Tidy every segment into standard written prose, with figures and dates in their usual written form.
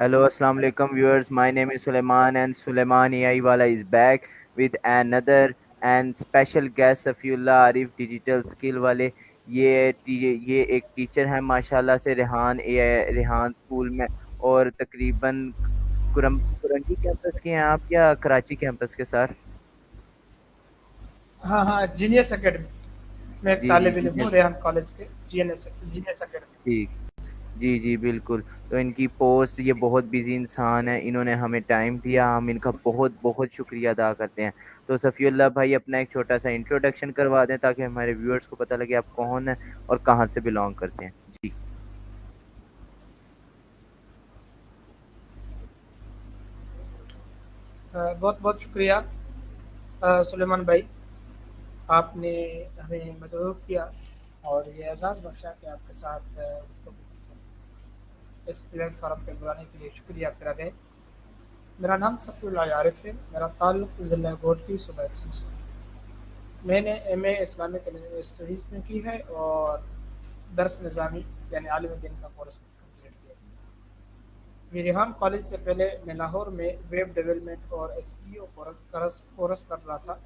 Hello, Assalamu alaikum viewers. My name is Suleiman and Suleiman AI Wala is back with another and special guest Safiullah Arif Digital Skill वाले ये एक teacher हैं माशाल्लाह से Rehan school में और तकरीबन कुरंगी कैंपस के हैं आप या कराची कैंपस के सर? हाँ हाँ, जीनियस एकेडमी। मैं एक जी जी तालिब जी इल्म हूँ रेहान कॉलेज के जीनियस एकेडमी। ठीक। जी जी बिल्कुल। तो इनकी पोस्ट ये बहुत बिजी इंसान है, इन्होंने हमें टाइम दिया, हम इनका बहुत बहुत शुक्रिया अदा करते हैं। तो सफ़ीउल्लाह भाई अपना एक छोटा सा इंट्रोडक्शन करवा दें ताकि हमारे व्यूअर्स को पता लगे आप कौन हैं और कहाँ से बिलोंग करते हैं। जी। बहुत बहुत शुक्रिया सुलेमान भाई, आपने हमें मदद किया और ये एहसास बख्शा कि आपके साथ गुफ्तगू इस प्लेटफॉर्म पे बुलाने के लिए शुक्रिया आपका है। मेरा नाम सफ़ीउल्लाह आरिफ है। मेरा ताल्लुक ज़िला घोटकी सूबा से। मैंने एमए इस्लामिक स्टडीज़ में की है और दरस निज़ामी यानी आलिम दीन का कोर्स कंप्लीट किया है। मैं रेहान कॉलेज से पहले मैं लाहौर में वेब डेवलपमेंट और एसईओ कोर्स कर रहा था।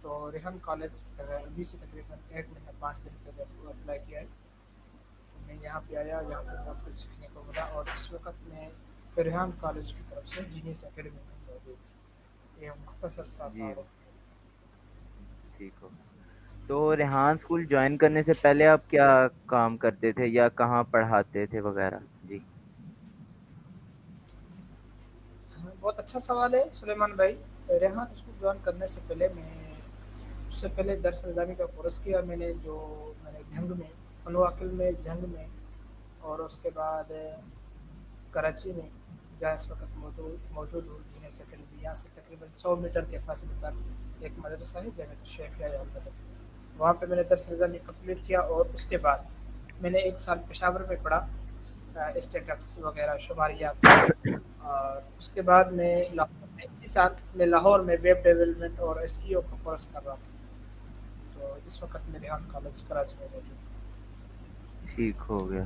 तो रेहान कॉलेज अभी से तकरीबन 1 महीना 5 दिन पहले अप्लाई किया है। तो मैं यहाँ पे आया, यहाँ पे बहुत कुछ सीखने को मिला और इस वक्त मैं रेहान कॉलेज की तरफ से जीनियस एकेडमी में मौजूद। ये मुख्तसर सा जी तारुफ। ठीक हो। तो रेहान स्कूल ज्वाइन करने से पहले आप क्या काम करते थे या कहाँ पढ़ाते थे वगैरह? जी। हाँ, बहुत अच्छा सवाल है सुलेमान भाई। रेहान स्कूल ज्वाइन करने से पहले मैं उससे पहले दरस निज़ामी का कोर्स किया मैंने, जो मैंने जंग में मनवाकिल में जंग में और उसके बाद कराची में, जहाँ इस वक्त मौजूद मौजूद हूँ जीनियस एकेडमी। यहाँ से तकरीबन 100 मीटर के फासले पर एक मदरसा है जमियत शेखिया अलबदर। वहाँ पे मैंने दरस निज़ामी कंप्लीट किया और उसके बाद मैंने 1 साल पेशावर में पढ़ा, स्टेटस वगैरह शुमारियात। और उसके बाद मैं लाहौर में इसी साल मैं लाहौर में वेब डेवलपमेंट और एसईओ का कोर्स कर रहा था। तो इस वक्त मैं रेहान कॉलेज कराची में मौजूद हूँ। ठीक हो गया।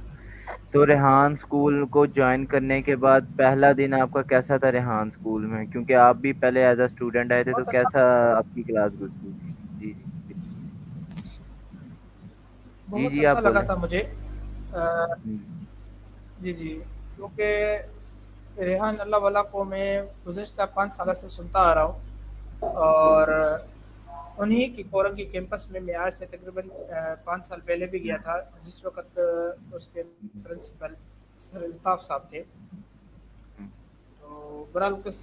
तो रेहान स्कूल को ज्वाइन करने के बाद पहला दिन आपका कैसा था रेहान स्कूल में, क्योंकि आप भी पहले एज अ स्टूडेंट आए थे, तो बहुत अच्छा कैसा आपकी क्लास गुजरी थी? जी जी जी बहुत जी आप अच्छा लगा बोलें। था मुझे। अ, हम्म, जी जी, क्योंकि रेहान अल्लाह वाला को मैं गुज़श्ता 5 साल से सुनता आ रहा हूँ और उन्हीं की कोरंगी कैंपस में मैं आज से तकरीबन 5 साल पहले भी गया था, जिस वक्त उसके हम्म, प्रिंसिपल सर अल्ताफ़ साहब थे। हम्म, तो बहरहाल कुछ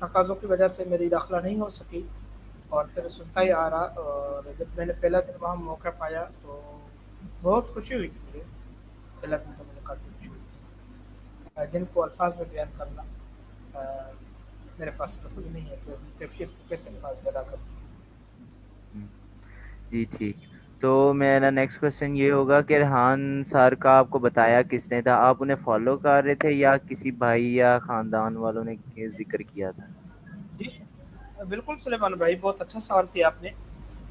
तकाज़ों की वजह से मेरी दाखिला नहीं हो सकी और फिर सुनता ही आ रहा। और जब मैंने पहला दिन वहाँ मौका पाया तो बहुत खुशी हुई थी मुझे। पहला दिन तो मुझे काफ़ी खुशी हुई थी, जिनको अल्फाज में बयान करना अ, मेरे पास लफ्ज़ नहीं है कि उनकी कैफियत को कैसे अल्फाज में अदा करूँ। हम्म। जी ठीक। तो मेरा नेक्स्ट क्वेश्चन ये होगा कि रेहान सर का आपको बताया किसने था? आप उन्हें फॉलो कर रहे थे या किसी भाई या खानदान वालों ने जिक्र किया था? जी, बिल्कुल सुलेमान भाई, बहुत अच्छा सवाल किया आपने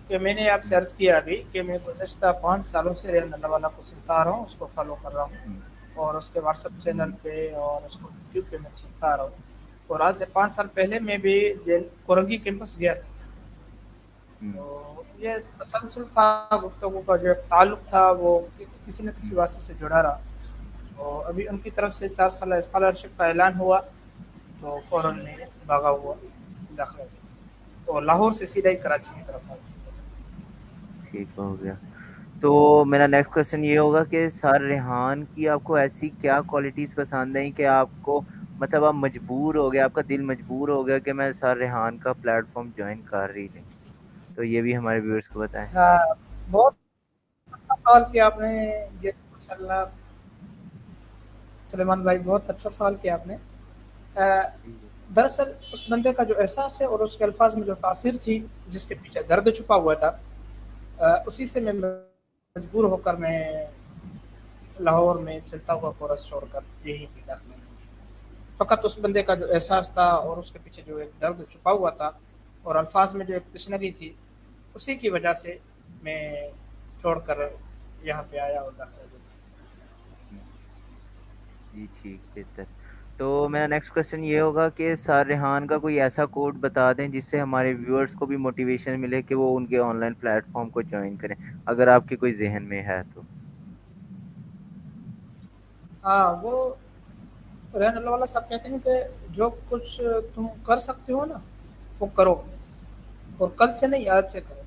कि मैंने आपसे हम्म, अर्ज़ किया अभी कि मैं गुज़श्ता 5 सालों से रेहान अल्लाह वाला को सुनता आ रहा हूँ, उसको फ़ॉलो कर रहा हम्म, हूँ और उसके व्हाट्सएप चैनल हम्म, पे और उसको यूट्यूब पे मैं सुनता आ रहा हूँ। और आज से 5 साल पहले मैं भी जेल कोरंगी कैंपस गया था। हम्म, तो ये तसलसल था, गुफ्तगू का जो एक ताल्लुक था वो किसी न किसी हम्म। वास्ते से जुड़ा रहा। तो अभी उनकी तरफ से 4 साल स्कॉलरशिप का ऐलान हुआ तो फ़ौरन मैं भागा हुआ दाखिला लिया और लाहौर से सीधा ही कराची की तरफ आ गया। ठीक हो गया। तो मेरा नेक्स्ट क्वेश्चन ये होगा कि सर रेहान की आपको ऐसी क्या क्वालिटीज पसंद है कि आपको मतलब आप मजबूर हो गए, आपका दिल मजबूर हो गया कि मैं सर रेहान का प्लेटफॉर्म ज्वाइन कर ही लें? तो ये भी हमारे व्यूअर्स को बताएं। हाँ, बहुत अच्छा सवाल किया आपने। ये माशाल्लाह सुलेमान भाई, बहुत अच्छा सवाल किया आपने। जी जी। दरअसल उस बंदे का जो एहसास है और उसके अल्फाज में जो तासीर थी, जिसके पीछे दर्द छुपा हुआ था, उसी से मैं मजबूर होकर मैं लाहौर में चलता हुआ कोरस छोड़कर यहीं पे दाखिला लिया। फ़कत उस बंदे का जो एहसास था और उसके पीछे जो एक दर्द छुपा हुआ था और अल्फाज में जो एक तशनगी थी, उसी की वजह से मैं छोड़कर यहाँ पे आया और दाखिला लिया। हम्म, जी ठीक बेहतर। तो मेरा नेक्स्ट क्वेश्चन ये होगा कि सर रेहान का कोई ऐसा कोड बता दें जिससे हमारे व्यूअर्स को भी मोटिवेशन मिले कि वो उनके ऑनलाइन प्लेटफॉर्म को ज्वाइन करें, अगर आपके कोई जहन में है तो। हाँ, वो रहने अल्लाह वाला सब कहते हैं कि जो कुछ तुम कर सकते हो ना, वो करो, और कल से नहीं आज से करो।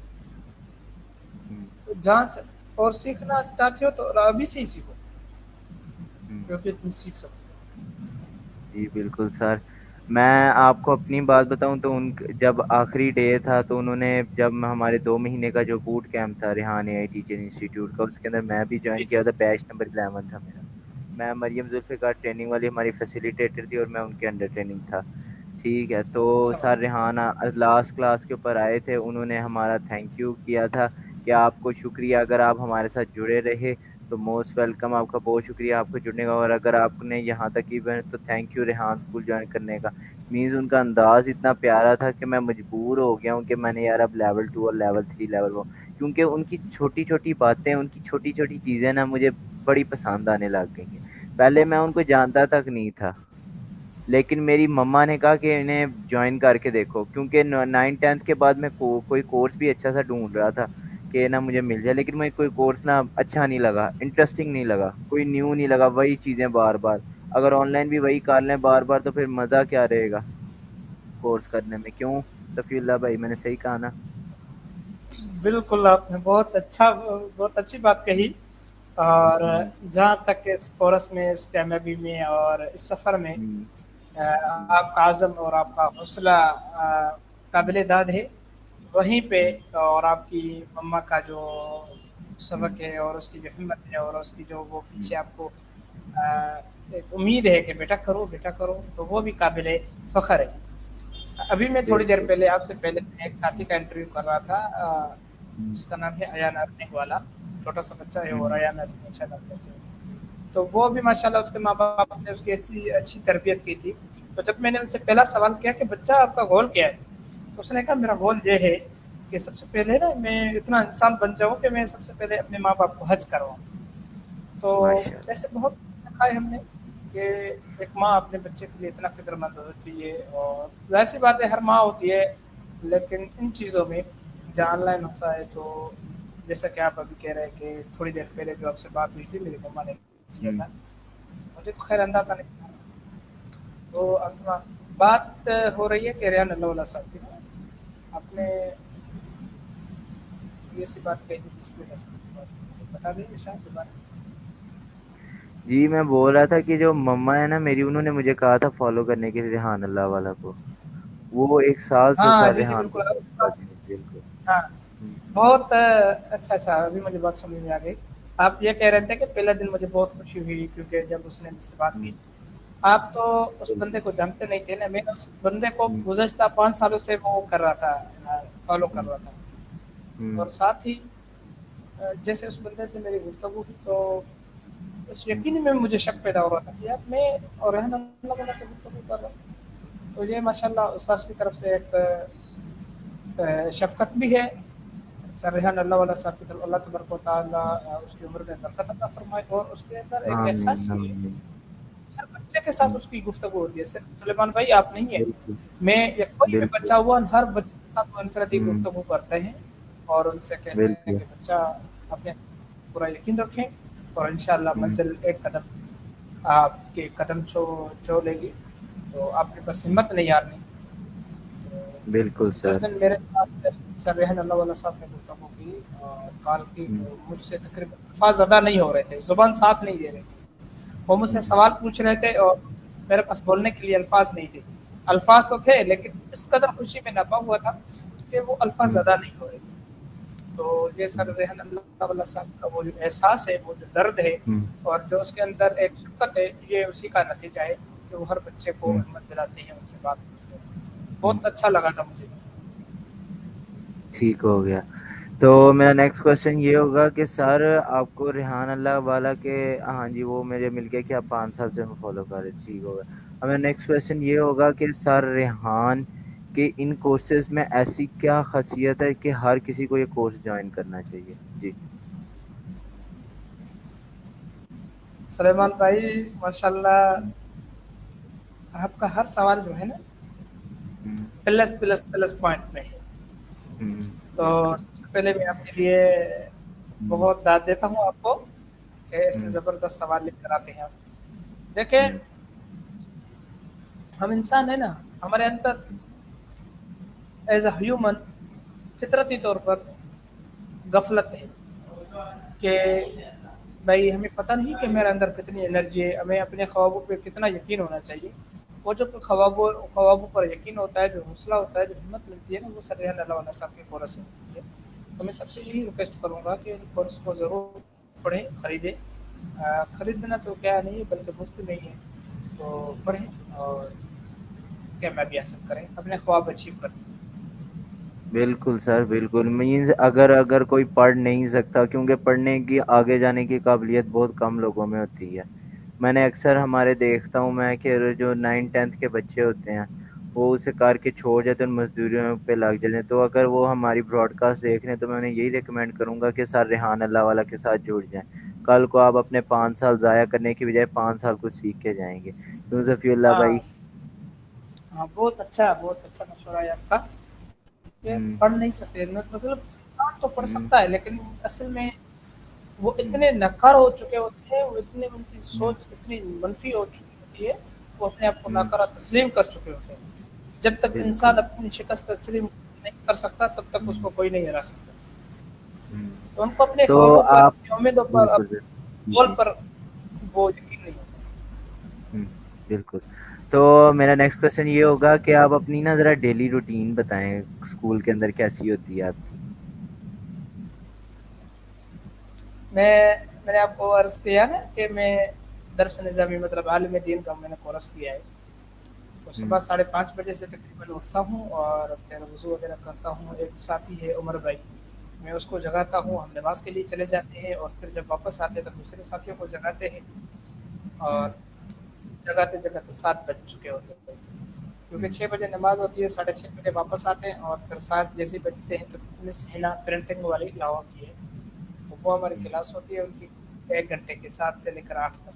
हम्म। तो जहाँ से और सीखना चाहते हो तो अभी से ही सीखो, हम्म। क्योंकि तुम सीख सकते जी बिल्कुल सर। मैं आपको अपनी बात बताऊं तो उन जब आखिरी डे था तो उन्होंने, जब हमारे 2 महीने का जो बूट कैंप था रेहान एआई टीचर इंस्टीट्यूट का, उसके अंदर मैं भी हो। ज्वाइन जी, किया था, बैच नंबर 11 था मेरा। मैं मरियम जुल्फ़िकार ट्रेनिंग वाली हमारी फैसिलिटेटर थी और मैं उनके अंडर ट्रेनिंग था। ठीक है, तो अच्छा सर बात। रेहाना लास्ट क्लास के ऊपर आए थे, उन्होंने हमारा थैंक यू किया था कि आपको शुक्रिया, अगर आप हमारे साथ जुड़े रहे तो मोस्ट वेलकम, आपका बहुत शुक्रिया आपको जुड़ने का, और अगर आपने यहाँ तक की बने तो thank you Rehan school join करने का। मीन्स उनका अंदाज इतना प्यारा था कि मैं मजबूर हो गया हूँ कि मैंने यार अब लेवल 2 और लेवल 3 लेवल 4, क्योंकि उनकी छोटी छोटी बातें, उनकी छोटी छोटी चीज़ें ना मुझे बड़ी पसंद आने लग गई हैं। पहले मैं उनको जानता तक नहीं था, लेकिन मेरी मम्मा ने कहा कि इन्हें ज्वाइन करके देखो, क्योंकि 9th 10th के बाद मैं कोई कोर्स भी अच्छा सा ढूंढ रहा था कि ना मुझे मिल जाए, लेकिन मुझे कोई कोर्स ना अच्छा नहीं लगा, इंटरेस्टिंग नहीं लगा, कोई न्यू नहीं लगा, वही चीज़ें बार बार। अगर ऑनलाइन भी वही कर लें बार बार तो फिर मज़ा क्या रहेगा कोर्स करने में, क्यों सफीउल्लाह भाई, मैंने सही कहा ना? बिल्कुल, आपने बहुत अच्छी बात कही। और हम्म। जहाँ तक इस कोर्स में, इस कामयाबी में और इस सफ़र में हम्म। हम्म। आपका आज़म और आपका हौसला काबिल दाद है। वहीं पे हम्म। और आपकी मम्मा का जो हम्म। सबक है और उसकी जो हिम्मत है और उसकी जो वो हम्म। पीछे आपको एक उम्मीद है कि बेटा करो, तो वो भी काबिल फ़ख्र है। अभी मैं थोड़ी देर बिल्कुल। पहले आपसे पहले मैं एक साथी का इंटरव्यू कर रहा था, हम्म। जिसका नाम है अयान अर्निंग वाला। छोटा सा बच्चा है और हम्म। अयान अर्निंग अच्छा नाम लेते हैं। तो वो भी माशाल्लाह उसके माँ बाप ने उसकी अच्छी अच्छी तरबियत की थी। तो जब मैंने उनसे पहला सवाल किया कि बच्चा आपका गोल क्या है, तो उसने कहा मेरा गोल ये है कि सबसे पहले ना मैं इतना इंसान बन जाऊँ कि मैं सबसे पहले अपने माँ बाप को हज करवाऊँ। तो माशाल्लाह। ऐसे बहुत देखा है हमने कि एक माँ अपने बच्चे के लिए इतना फिक्रमंद होती है, और जाहिर सी बात है हर माँ होती है, लेकिन इन चीज़ों में जहाँ ऑनलाइन होता है तो जैसा कि आप अभी कह रहे हैं कि थोड़ी देर पहले जो आपसे बात हुई थी मेरी मम्मा ने किया हम्म। था, मुझे तो खैर अंदाजा नहीं था। तो अपना बात हो रही है कि रेहान अल्लाह साहब की ना, आपने हम्म। ये सी बात कही थी जिसकी वजह से बता देंगे शायद दोबारा। जी मैं बोल रहा था कि जो मम्मा है ना मेरी, उन्होंने मुझे कहा था फॉलो करने के लिए रेहान अल्लाह वाला को, वो 1 साल से हाँ सर जी जी रेहान बिल्कुल। को फॉलो कर रही है। बिल्कुल। हाँ, हम्म। बहुत अच्छा अच्छा, अभी मुझे बात समझ में आ गई। आप ये कह रहे थे कि पहले दिन मुझे बहुत खुशी हुई क्योंकि जब उसने मुझसे बात की। हम्म। आप तो उस बंदे बिल्कुल। को जानते नहीं थे ना, मैं उस बंदे को हम्म। गुज़श्ता 5 सालों से वो कर रहा था, फॉलो कर हम्म। रहा था। हम्म। और साथ ही जैसे उस बंदे से मेरी गुफ्तगू हुई तो इस हम्म। यकीन में मुझे शक पैदा हो रहा था कि यार मैं और रहना अल्लाह वाला से गुफ्तगू कर रहा हूँ। तो ये माशाल्लाह उस्ताद की तरफ से एक शफ़क़त भी है। सर रेहान अल्लाह वाला साहब की तरफ अल्लाह तबारक व तआला उसकी उम्र में बरकत अता फरमाए, और उसके अंदर एक एहसास आमीन भी है। आमीन। हर बच्चे के साथ हम्म। उसकी गुफ्तगू होती है, सिर्फ सुलेमान भाई आप नहीं है, बिल्कुल। मैं या कोई भी बिल्कुल। बच्चा हुआ हर बच्चे के साथ वो इनफरादी हम्म। गुफ्तगू करते हैं और उनसे कहते हैं बिल्कुल। कि बच्चा अपने पूरा यकीन रखें, और इंशाअल्लाह हम्म। मंजिल एक कदम आपके कदम छो लेगी। तो आपने बस हिम्मत नहीं हारनी। बिल्कुल जिस सर। दिन मेरे साथ सर रेहान अल्लाह वाला साहब ने गुफ्तगू की और कॉल की, हम्म। तो मुझसे तकरीबन अल्फाज अदा नहीं हो रहे थे, ज़ुबान साथ नहीं दे रही थी। वो मुझसे हम्म। सवाल पूछ रहे थे और मेरे पास बोलने के लिए अल्फाज नहीं थे। अल्फाज तो थे लेकिन इस कदर खुशी में नपा हुआ था कि वो अल्फाज हम्म। अदा नहीं हो रहे थे। तो ये सर हम्म। रेहान अल्लाह वाला साहब का वो जो एहसास है, वो जो दर्द है हम्म। और जो उसके अंदर एक शफ़क़त है, ये उसी का नतीजा है कि वो हर बच्चे को हम्म। हिम्मत दिलाते हैं, उनसे बात करते हैं। हम्म। बहुत अच्छा लगा था मुझे। ठीक हो गया। तो मेरा नेक्स्ट क्वेश्चन ये होगा कि सर आपको रेहान अल्लाह वाला के, हाँ जी वो मुझे मिल गया कि आप 5 साल से हमें फॉलो कर रहे हैं, ठीक होगा। अब मेरा नेक्स्ट क्वेश्चन ये होगा कि सर रेहान के इन कोर्सेज में ऐसी क्या खासियत है कि हर किसी को ये कोर्स ज्वाइन करना चाहिए? जी। सुलेमान भाई माशाल्लाह आपका हर सवाल जो है ना हम्म, प्लस प्लस प्लस पॉइंट में है। हम्म, तो सबसे पहले मैं आपके लिए हम्म, बहुत दाद देता हूँ आपको कि ऐसे हम्म, जबरदस्त सवाल लेकर आते हैं आप। देखिए हम्म, हम इंसान है ना, हमारे अंदर एज अ ह्यूमन फितरती तौर पर गफलत है कि भाई हमें पता नहीं कि मेरे अंदर कितनी एनर्जी है, हमें अपने ख्वाबों पे कितना यकीन होना चाहिए। वो जो ख्वाबों पर यकीन होता है, जो हौसला होता है, जो हिम्मत मिलती है ना, वो सर अल्लाह वाला साहब के कोरस से मिलती है। तो मैं सबसे यही रिक्वेस्ट करूँगा कि इन कोर्स को ज़रूर पढ़ें, खरीदें। खरीदना तो क्या नहीं है बल्कि मुफ्त में ही है। तो पढ़ें और कामयाबी हासिल करें, अपने ख्वाब अचीव करें। बिल्कुल सर, बिल्कुल। मीन्स अगर अगर कोई पढ़ नहीं सकता, क्योंकि पढ़ने की आगे जाने की काबिलियत बहुत कम लोगों में होती है। मैंने अक्सर हमारे देखता हूँ मैं कि जो 9th 10th के बच्चे होते हैं, वो उसे करके छोड़ जाते हैं, मजदूरियों पे लग जाते हैं। तो अगर वो हमारी ब्रॉडकास्ट देख रहे हैं तो मैं उन्हें यही रिकमेंड करूंगा कि सर रेहान अल्लाह वाला के साथ जुड़ जाएं। कल को आप अपने 5 साल ज़ाया करने की बजाय 5 साल कुछ सीख के जाएंगे। क्यों सफीउल्लाह भाई? हाँ, हाँ, बहुत अच्छा मशवरा है आपका। ये हम्म, पढ़ नहीं सकते मतलब इंसान तो पढ़ हम्म, सकता है, लेकिन असल में वो हम्म, इतने नकार हो चुके होते हैं, वो इतने उनकी हम्म, सोच इतनी मनफी हो चुकी होती है, वो अपने आप को हम्म, नाकारा तस्लीम कर चुके होते हैं। जब तक इंसान बिल्कुल। अपनी शिकस्त तस्लीम नहीं कर सकता तब तक हम्म, उसको कोई नहीं हरा सकता। हम्म। तो उनको अपने तो ख्वाबों पर, आप अपनी उम्मीदों पर, बिल्कुल अपने बिल्कुल। जी गोल जी। पर वो यकीन नहीं होता। हम्म, बिल्कुल। तो मेरा नेक्स्ट क्वेश्चन ये होगा कि आप अपनी ना ज़रा डेली रूटीन बताएं, स्कूल के अंदर कैसी होती है आपकी? मैंने आपको अर्ज किया ना कि मैं दरस निज़ामी मतलब आलिम दीन का मैंने कोर्स किया है। तो सुबह हम्म, 5:30 बजे से तकरीबन उठता हूँ और फिर वज़ू वगैरह करता हूँ। एक साथी है उमर भाई, मैं उसको जगाता हम्म, हूँ, हम नमाज़ के लिए चले जाते हैं और फिर जब वापस आते हैं तो दूसरे साथियों को जगाते हैं। हम्म, और जगाते-जगाते 7 बज चुके होते हैं। क्योंकि हम्म, 6 बजे नमाज़ होती है, 6:30 बजे वापस आते हैं और फिर 7 जैसे ही बजते हैं तो मिस हिना प्रिंटिंग वाली लाहौर की है, तो वो हमारी हम्म, क्लास होती है उनकी 1 घंटे की, 7 से लेकर 8 तक।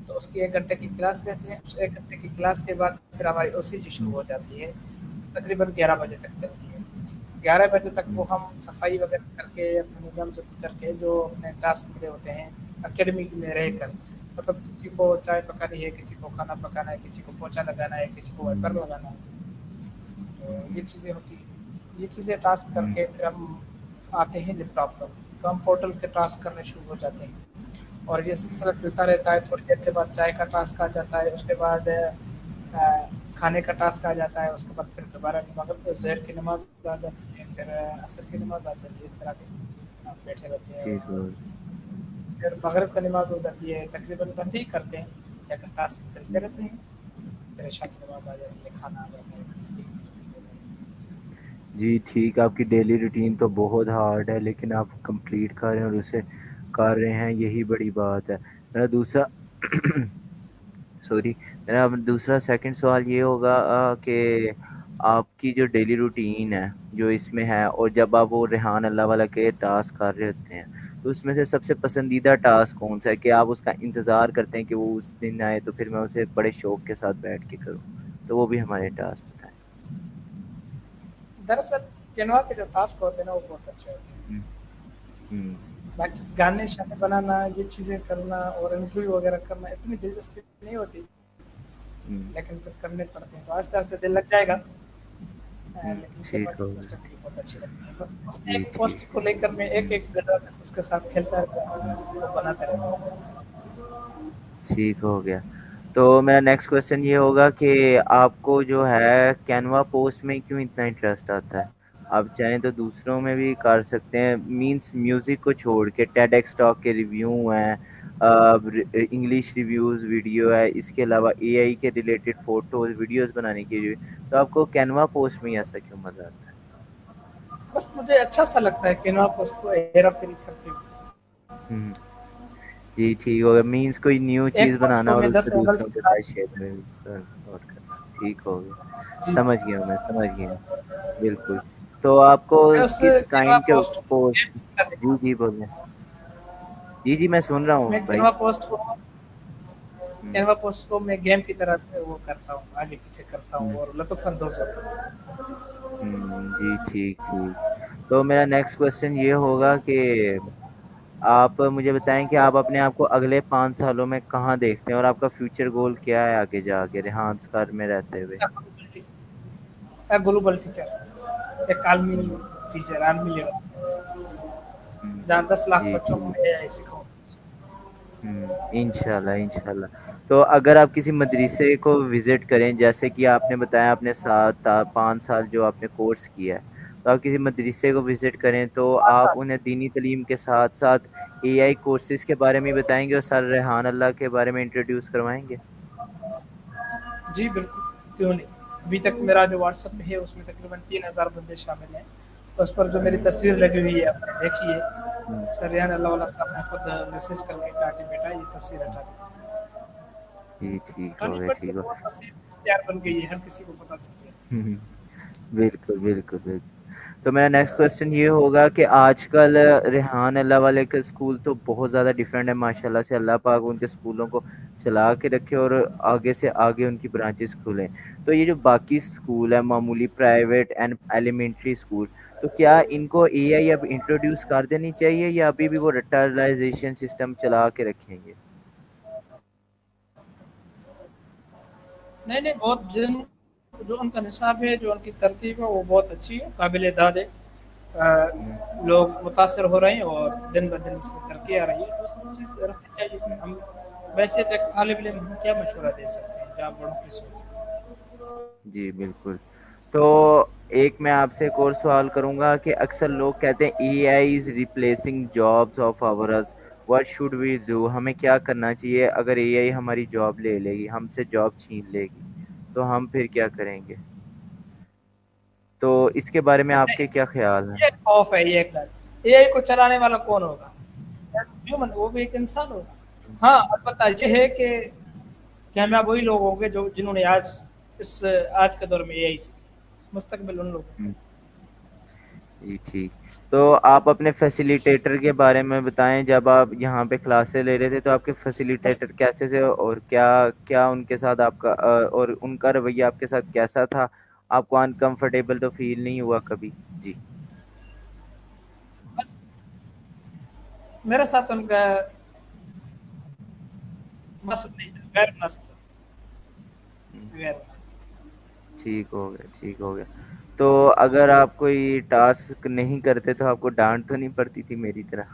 तो उसकी 1 घंटे की हम्म, क्लास लेते हैं। उस 1 घंटे की क्लास के बाद फिर हमारी ओसीजी शुरू हम्म, हो जाती है, तकरीबन 11 बजे तक चलती है। 11 बजे तक वो हम्म, हम सफाई वगैरह करके अपना निज़ाम ज़ब्त करके जो अपने टास्क मिले होते हैं एकेडमी में रहकर, मतलब किसी को चाय पकानी है, किसी को खाना पकाना है, किसी को पोछा लगाना है, किसी को वाइपर हम्म, लगाना है, तो ये हम्म, चीज़ें होती हैं। ये चीज़ें टास्क हम्म, करके फिर हम आते हैं लैपटॉप पर, तो हम पोर्टल के टास्क करने शुरू हो जाते हैं और ये सिलसिला चलता रहता है। थोड़ी देर के बाद चाय का टास्क आ जाता है, उसके बाद खाने का टास्क आ जाता है, उसके बाद फिर दोबारा मगरिब ज़ोहर की नमाज़ आ जाती है, फिर असर की नमाज़ आ जाती है। इस तरह के हम बैठे रहते हैं ठीक हो। और फिर मगरिब का नमाज़ हो जाती है, तकरीबन बंद ही करते हैं, लेकिन टास्क चलते रहते हैं। फिर इशा की नमाज़ आ जाती है, खाना आ जाता है, फिर स्लीप हो जाती है। जी ठीक। आपकी डेली रूटीन तो बहुत हार्ड है, लेकिन आप कंप्लीट कर रहे हैं और उसे कर रहे हैं, यही बड़ी बात है। मेरा दूसरा सॉरी, मेरा अब दूसरा सेकंड सवाल ये होगा कि आपकी जो डेली रूटीन है जो इसमें है, और जब आप वो रेहान अल्लाह वाला के टास्क कर रहे होते हैं, तो उसमें से सबसे पसंदीदा टास्क कौन सा है कि आप उसका इंतज़ार करते हैं कि वो उस दिन आए तो फिर मैं उसे बड़े शौक के साथ बैठ के करूँ? तो वो भी हमारे टास्क बताएं। दरअसल किनवा के जो टास्क होते हैं ना वो बहुत अच्छे होते हैं। हम्म, हम्म, बाकी गाने शाने बनाना, ये चीज़ें करना और इंटरव्यू वगैरह करना इतनी दिलचस्पी नहीं होती, हम्म, लेकिन फिर करने पड़ते हैं तो आस्ते आस्ते दिल लग जाएगा। लेकिन किनवा ठीक की हो गया। पोस्टर मेरी बहुत अच्छी लगती है, बस उस जी एक ठीक। पोस्ट को लेकर मैं एक एक गधा तक उसके साथ खेलता रहता हूँ, वो बनाते रहता हूँ। ठीक हो गया। तो मेरा नेक्स्ट क्वेश्चन ये होगा कि आपको जो है कैनवा पोस्ट में क्यों इतना इंटरेस्ट आता है? आप चाहें तो दूसरों में भी कर सकते हैं, मींस म्यूजिक को छोड़ के टेडेक्स टॉक के रिव्यू हैं, इंग्लिश रिव्यूज वीडियो है, इसके अलावा एआई के रिलेटेड फोटोज वीडियोस बनाने की review। तो आपको कैनवा पोस्ट में ही ऐसा क्यों मजा आता है? बस मुझे अच्छा सा लगता है किनवा पोस्ट को हेरा फेरी करते हुए। हम्म, जी ठीक होगा। मीन्स कोई न्यू एक चीज पोस्ट बनाना को और मैं उसको 10 एंगल दूसरों से के दिखा। साथ शेयर नोट करना, ठीक हो गया। जी, समझ गया, मैं समझ गया। बिल्कुल। तो आपको मैं उस किस किनवा काइंड के पोस्ट को पोस्ट? एक का जी दिखा। जी बोले। जी जी मैं सुन रहा हूँ मैं भाई। किनवा पोस्ट को कैनवा पोस्ट को मैं गेम की तरह वो करता हूँ, आगे पीछे करता हूँ हम्म, और लुत्फ अंदोज होता हूँ। जी ठीक ठीक। तो मेरा नेक्स्ट क्वेश्चन ये होगा कि आप मुझे बताएं कि आप अपने आप को अगले 5 सालों में कहाँ देखते हैं और आपका फ्यूचर गोल क्या है आगे जाके रेहान स्कार में रहते हुए। ग्लोबल टीचर, एक आलमी हम्म, टीचर, आलमी लेवल, हम्म, जहाँ 10 लाख जी बच्चों को ठीक। मैं एआई सिखाऊँ। इंशाल्लाह इंशाल्लाह। तो अगर आप किसी मदरसे को विजिट करें जैसे कि आपने बताया आपने 5 साल जो आपने कोर्स किया है, तो आप किसी मदरसे को विजिट करें तो आप उन्हें दीनी तालीम के साथ साथ एआई कोर्सेज के बारे में बताएंगे और सर रेहान अल्लाह के बारे में इंट्रोड्यूस करवाएंगे। जी बिल्कुल, क्यों नहीं। अभी तक मेरा जो व्हाट्सएप है उसमें तकरीबन 3000 बंदे शामिल हैं। उस पर जो मेरी हम्म, तस्वीर लगी हुई है आपने देखी है। हम्म, सर रियान अल्लाह वाला साहब ने खुद मैसेज करके कहा कि बेटा ये तस्वीर हटा दो। जी ठीक हो हटानी गया पड़ी ठीक है, हो। वो तस्वीर तैयार बन गई है, हर किसी को पता चल गया। हम्म, बिल्कुल बिल्कुल बिल्कुल। तो मेरा नेक्स्ट क्वेश्चन ये होगा कि आजकल रेहान अल्लाह वाले के स्कूल तो बहुत ज़्यादा डिफरेंट है माशाल्लाह से, अल्लाह पाक उनके स्कूलों को चला के रखे और आगे से आगे उनकी ब्रांचेस खुले। तो ये जो बाकी स्कूल है मामूली प्राइवेट एंड एलिमेंट्री स्कूल, तो क्या इनको एआई अब इंट्रोड्यूस कर देनी चाहिए या अभी भी वो रटालाइजेशन सिस्टम चला के रखेंगे। नहीं नहीं, बहुत जो उनका निसाब है, जो उनकी तरतीब है वो बहुत अच्छी है, काबिल दाद है। हम्म, लोग मुतासर हो रहे हैं और दिन ब दिन इसमें तरक्की आ रही है, बस वो चीज़ रखनी चाहिए। हम वैसे तो एक तालिब इल्म हम क्या मशवरा दे सकते हैं जहाँ बड़ों की सोच है। जी बिल्कुल। तो एक मैं आपसे एक और सवाल करूंगा कि अक्सर लोग कहते हैं AI is replacing jobs of ours, what should we do, हमें क्या करना चाहिए अगर एआई हमारी जॉब ले लेगी हमसे जॉब छीन लेगी तो हम फिर क्या करेंगे। तो इसके बारे में नहीं, आपके क्या ख्याल हैं। ये खौफ है, ये एक डर। एआई को चलाने वाला कौन होगा? ह्यूमन, वो भी एक इंसान होगा। हाँ, अलबत्ता ये है कि कामयाब वही लोग होंगे जो जिन्होंने आज के दौर में एआई सीखी, मुस्तकबिल उन लोगों हम्म, जी ठीक। तो आप अपने फैसिलिटेटर के बारे में बताएं, जब आप यहाँ पे क्लासेस ले रहे थे तो आपके का। फैसिलिटेटर कैसे थे और क्या क्या उनके साथ आपका और उनका रवैया आपके साथ कैसा था, आपको अनकंफर्टेबल तो फील नहीं हुआ कभी। जी बस मेरे साथ उनका बस नहीं, गैर मुनासिब था, हम्म, गैर मुनासिब। ठीक हो गया ठीक हो गया। तो अगर आप कोई टास्क नहीं करते तो आपको डांट तो नहीं पड़ती थी मेरी तरह।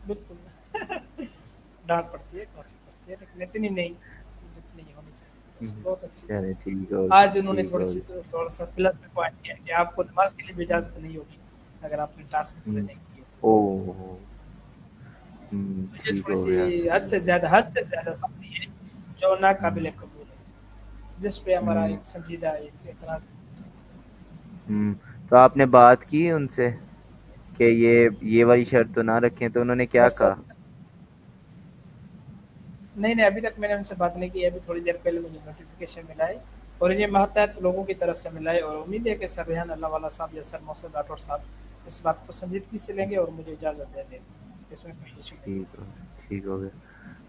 बिल्कुल। डांट पड़ती है, काफी पड़ती है, लेकिन इतनी नहीं जितनी होनी चाहिए। बस बहुत अच्छी बात चले है। ठीक हो गया आज उन्होंने ठीक थोड़ी हो सी गया। थोड़ा सा प्लस में पॉइंट किया कि आपको नमाज के लिए भी हम्म, इजाजत नहीं होगी अगर आपने टास्क पूरे हम्म, नहीं किए। ओह तो ये ठीक थोड़ी हो सी गया। हद से ज्यादा सख्ती है, जो हम्म, नाकाबिल कबूल है, जिस पे हमारा हम्म, एक संजीदा एक एतराज। हम्म। तो आपने बात की उनसे कि ये वाली शर्त तो ना रखें तो उन्होंने क्या बस कहा। नहीं नहीं, अभी तक मैंने उनसे बात नहीं की। अभी थोड़ी देर पहले मुझे नोटिफिकेशन मिला है और ये मातहत लोगों की तरफ से मिला है, और उम्मीद है कि सर रेहान अल्लाह वाला साहब या सर मोहसिन राठौर साहब इस बात को संजीदगी से लेंगे और मुझे इजाज़त दे देंगे। इसमें कोई इशू नहीं ठीक हो ठीक हो गया।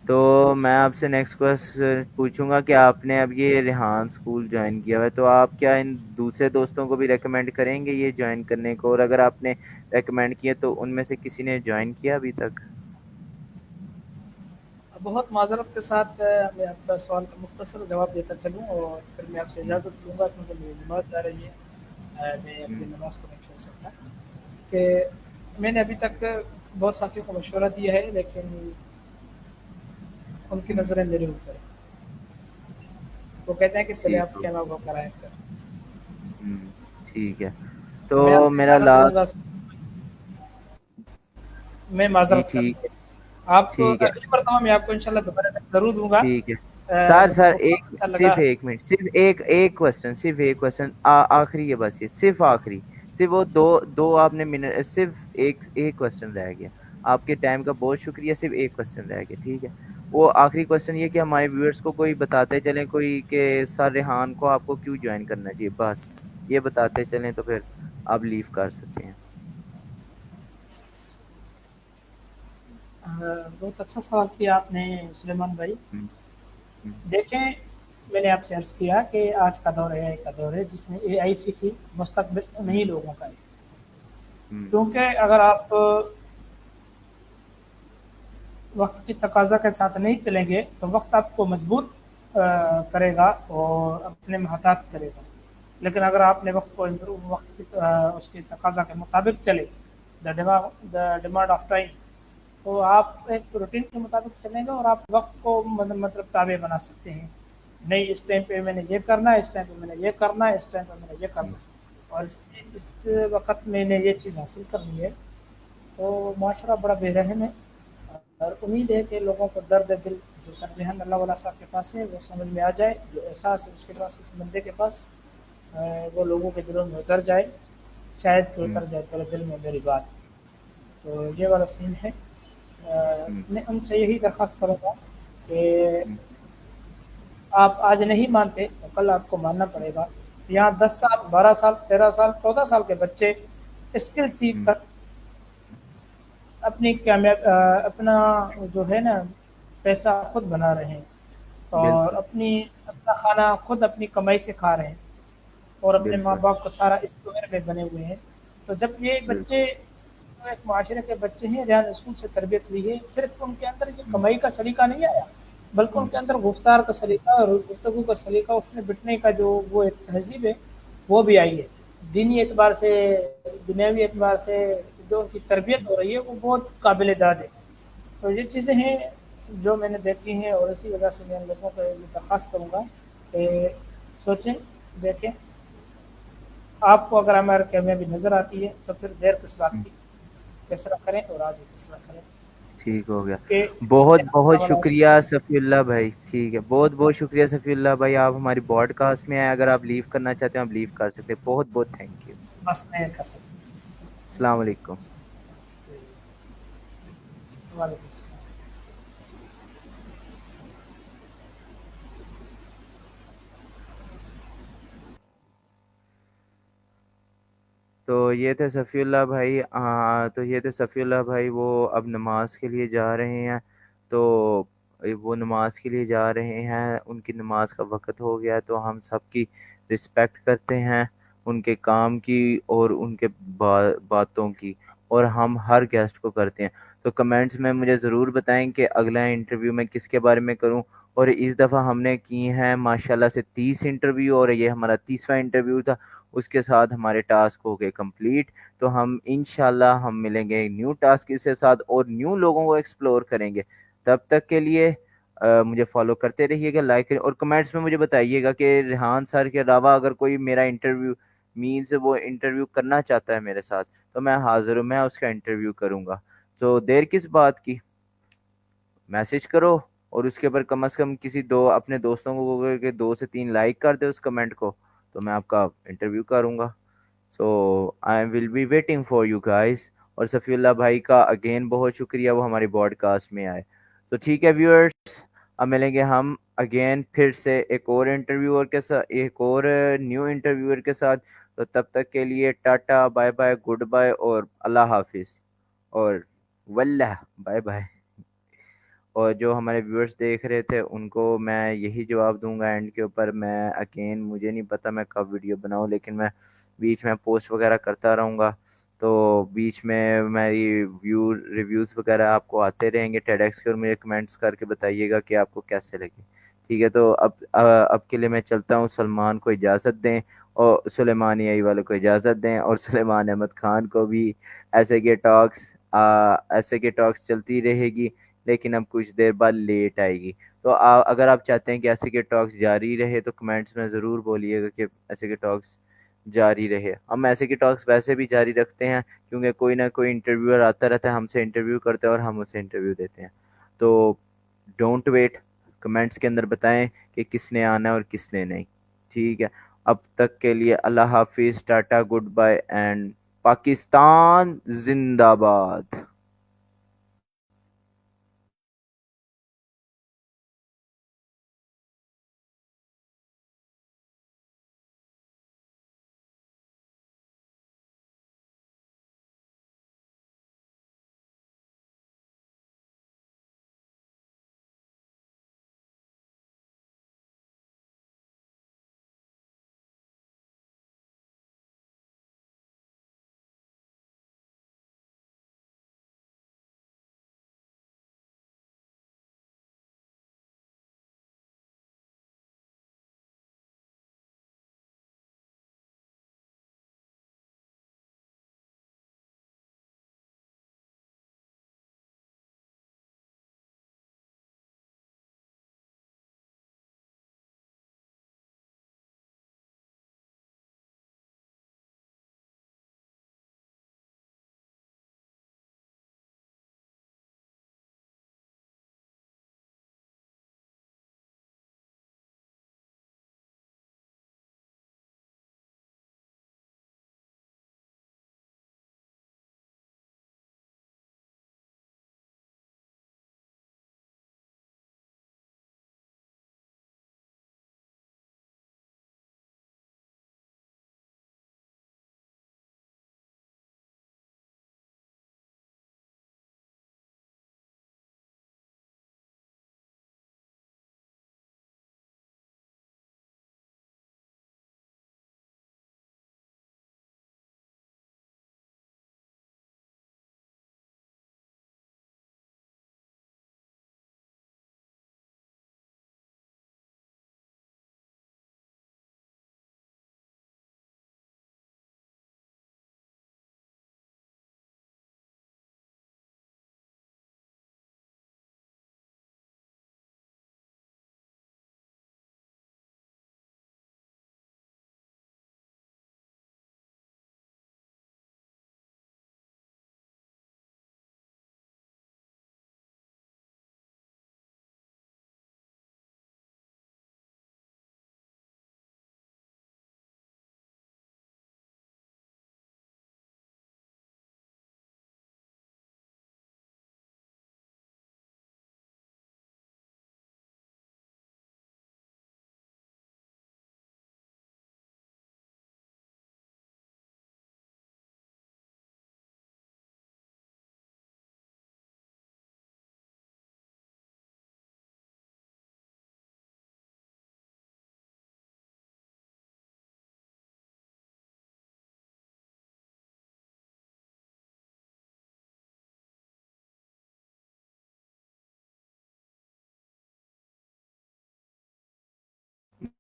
तो मैं आपसे नेक्स्ट क्वेश्चन पूछूंगा कि आपने अब ये रेहान स्कूल ज्वाइन किया हुआ है तो आप क्या इन दूसरे दोस्तों को भी रेकमेंड करेंगे ये ज्वाइन करने को, और अगर आपने रेकमेंड किया तो उनमें से किसी ने ज्वाइन किया अभी तक। है। बहुत माजरत के साथ मैं आपका सवाल का मुख्तसर जवाब देता चलूँ और फिर मैं आपसे हम्म, इजाज़त लूँगा क्योंकि मेरी नमाज आ रही है। मैं अपनी हम्म, नमाज को नहीं छोड़ सकता। कि मैंने अभी तक बहुत साथियों को मशवरा दिया है, लेकिन उनकी हम्म, नज़रें मेरे ऊपर है। वो कहते हैं कि पहले ठीक आप हो क्या वो कराएं कर। ठीक है। तो मैं तो आपसे मेरा इजाज़त लास्ट। लूँगा, मैं जी माज़रत ठीक करता है हूँ। आपको ठीक है अगली मरतबा मैं आपको इंशाल्लाह दोबारा ज़रूर दूँगा। ठीक है। सर मुझे सर बहुत एक अच्छा लगा। सिर्फ 1 मिनट सिर्फ एक क्वेश्चन सिर्फ एक क्वेश्चन आखिरी है बस, ये सिर्फ आखिरी, सिर्फ वो दो दो आपने मिनट, सिर्फ एक एक क्वेश्चन रह गया। आपके टाइम का बहुत शुक्रिया, सिर्फ एक क्वेश्चन रह गया ठीक है। वो आखिरी क्वेश्चन ये कि हमारे व्यूअर्स को कोई बताते चलें कोई कि सर रेहान को आपको क्यों ज्वाइन करना चाहिए, बस ये बताते चलें तो फिर आप लीव कर सकते हैं। बहुत अच्छा सवाल किया आपने सुलेमान भाई। हम्म, हम्म, देखें, मैंने आपसे अर्ज़ किया कि आज का दौर एआई का दौर है, जिसने एआई सीखी, मुस्तक़बिल हम्म, उन्हीं लोगों का है। हम्म, क्योंकि अगर आप वक्त की तकाजा के साथ नहीं चलेंगे तो वक्त आपको मजबूर करेगा और अपने महतात करेगा। लेकिन अगर आपने वक्त को वक्त की उसकी तकाजा के मुताबिक चले, द डिमांड ऑफ टाइम, तो आप एक रूटीन के मुताबिक चलेंगे और आप वक्त को मतलब ताबे बना सकते हैं। नहीं, इस टाइम पे मैंने ये करना है, इस टाइम पे मैंने ये करना है, इस टाइम पे मैंने ये करना हम्म, है, और इस वक्त मैंने ये चीज़ हासिल करनी है। तो माशरा बड़ा बेरहम है, और उम्मीद है कि लोगों को दर्द दिल जो सरजहन अल्लाह वाला साहब के पास है वो समझ में आ जाए, जो एहसास है उसके पास, उस बंदे के पास, वो लोगों के दिलों में उतर जाए। शायद कि हम्म, उतर जाए तेरे दिल में मेरी बात। तो ये वाला सीन है। हम्म, मैं उनसे यही दरख्वास्त करूँगा कि हम्म, आप आज नहीं मानते तो कल आपको मानना पड़ेगा। यहाँ 10 साल, 12 साल, 13 साल, 14 साल के बच्चे स्किल सीख हम्म, कर अपनी अपना जो है ना, पैसा खुद बना रहे हैं, और बिल्कुल, अपना खाना खुद अपनी कमाई से खा रहे हैं, और अपने माँ बिल्कुल, बाप का सारा इस दौर में बने हुए हैं। तो जब ये बिल्कुल, बच्चे जो एक माशरे के बच्चे हैं, जहाँ स्कूल से तरबियत हुई है, सिर्फ उनके अंदर ये हम्म, कमाई का सलीका नहीं आया, बल्कि हम्म, उनके अंदर गुफ्तार का सलीका और गुफ्तगू का सलीका, उठने बिठने का जो वो एक तहजीब है, वो भी आई है। दीनी एतबार से, दुनियावी एतबार से जो उनकी तरबियत हो रही है वो बहुत काबिल दाद है। तो ये चीज़ें हैं जो मैंने देखी हैं, और इसी वजह से मैं इन लोगों को ये दरख्वास्त करूँगा कि सोचें, देखें। आपको अगर हमारी कामयाबी नज़र आती है तो फिर देर किस बात हम्म, की, फैसला करें और आज ही फैसला करें ठीक हो गया। कि बहुत बहुत अल्लाह वाला शुक्रिया सफीउल्लाह भाई, ठीक है, बहुत बहुत शुक्रिया सफीउल्लाह भाई, आप हमारी पॉडकास्ट में आए, अगर आप लीव करना चाहते हैं आप लीव कर सकते हैं, बहुत बहुत थैंक यू। बस नहीं कर सकते। अस्सलाम वालेकुम। वालेकुम अस्सलाम। तो ये थे सफ़ीउल्लाह भाई, वो अब नमाज के लिए जा रहे हैं। तो वो नमाज के लिए जा रहे हैं, उनकी नमाज का वक़्त हो गया, तो हम सबकी रिस्पेक्ट करते हैं, उनके काम की और उनके बातों की, और हम हर गेस्ट को करते हैं। तो कमेंट्स में मुझे ज़रूर बताएं कि अगला इंटरव्यू मैं किसके बारे में करूं। और इस दफ़ा हमने की हैं माशाल्लाह से 30 इंटरव्यू, और ये हमारा 30वां इंटरव्यू था। उसके साथ हमारे टास्क हो गए कंप्लीट। तो हम इंशाल्लाह हम मिलेंगे न्यू टास्क के साथ और न्यू लोगों को एक्सप्लोर करेंगे। तब तक के लिए मुझे फॉलो करते रहिएगा, लाइक करें, और कमेंट्स में मुझे बताइएगा कि रेहान सर के अलावा अगर कोई मेरा इंटरव्यू मीन्स वो इंटरव्यू करना चाहता है मेरे साथ, तो मैं हाजिर हूँ, मैं उसका इंटरव्यू करूँगा। तो देर किस बात की, मैसेज करो, और उसके ऊपर कम से कम किसी दो अपने दोस्तों को बोलो कि 2 से 3 लाइक कर दे उस कमेंट को, तो मैं आपका इंटरव्यू करूँगा। So I will be waiting for you guys. और सफ़ीउल्लाह भाई का अगेन बहुत शुक्रिया, वो हमारी पॉडकास्ट में आए। तो ठीक है व्यूअर्स, अब मिलेंगे हम अगेन फिर से एक और इंटरव्यूअर के साथ, एक और न्यू इंटरव्यूअर के साथ। तो तब तक के लिए tata bye bye goodbye और अल्लाह हाफिज़ और वल्लाह बाय बाय। और जो हमारे व्यूअर्स देख रहे थे उनको मैं यही जवाब दूंगा एंड के ऊपर। मैं अगेन मुझे नहीं पता मैं कब वीडियो बनाऊं, लेकिन मैं बीच में पोस्ट वगैरह करता रहूँगा। तो बीच में मेरी रिव्यूज़ वगैरह आपको आते रहेंगे टेडक्स के, और मुझे कमेंट्स करके बताइएगा कि आपको कैसे लगे। ठीक है, तो अब के लिए मैं चलता हूँ, सलमान को इजाज़त दें, और सुलेमान आई वालों को इजाज़त दें, और सुलेमान अहमद खान को भी। ऐसे के टॉक्स चलती रहेगी, लेकिन अब कुछ देर बाद लेट आएगी। तो अगर आप चाहते हैं कि ऐसे के टॉक्स जारी रहे तो कमेंट्स में ज़रूर बोलिएगा कि ऐसे के टॉक्स जारी रहे। हम ऐसे के टॉक्स वैसे भी जारी रखते हैं, क्योंकि कोई ना कोई इंटरव्यूअर आता रहता है, हमसे इंटरव्यू करते हैं और हम उसे इंटरव्यू देते हैं। तो डोंट वेट, कमेंट्स के अंदर बताएं कि किसने आना है और किसने नहीं। ठीक है, अब तक के लिए अल्लाह हाफिज़, tata goodbye and Pakistan जिंदाबाद।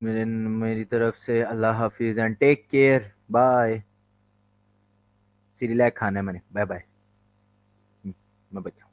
میری طرف سے اللہ حافظ اینڈ ٹیک کیئر. بائے. سیریلیک کھانا ہے میں نے. Bye bye. میں بچا.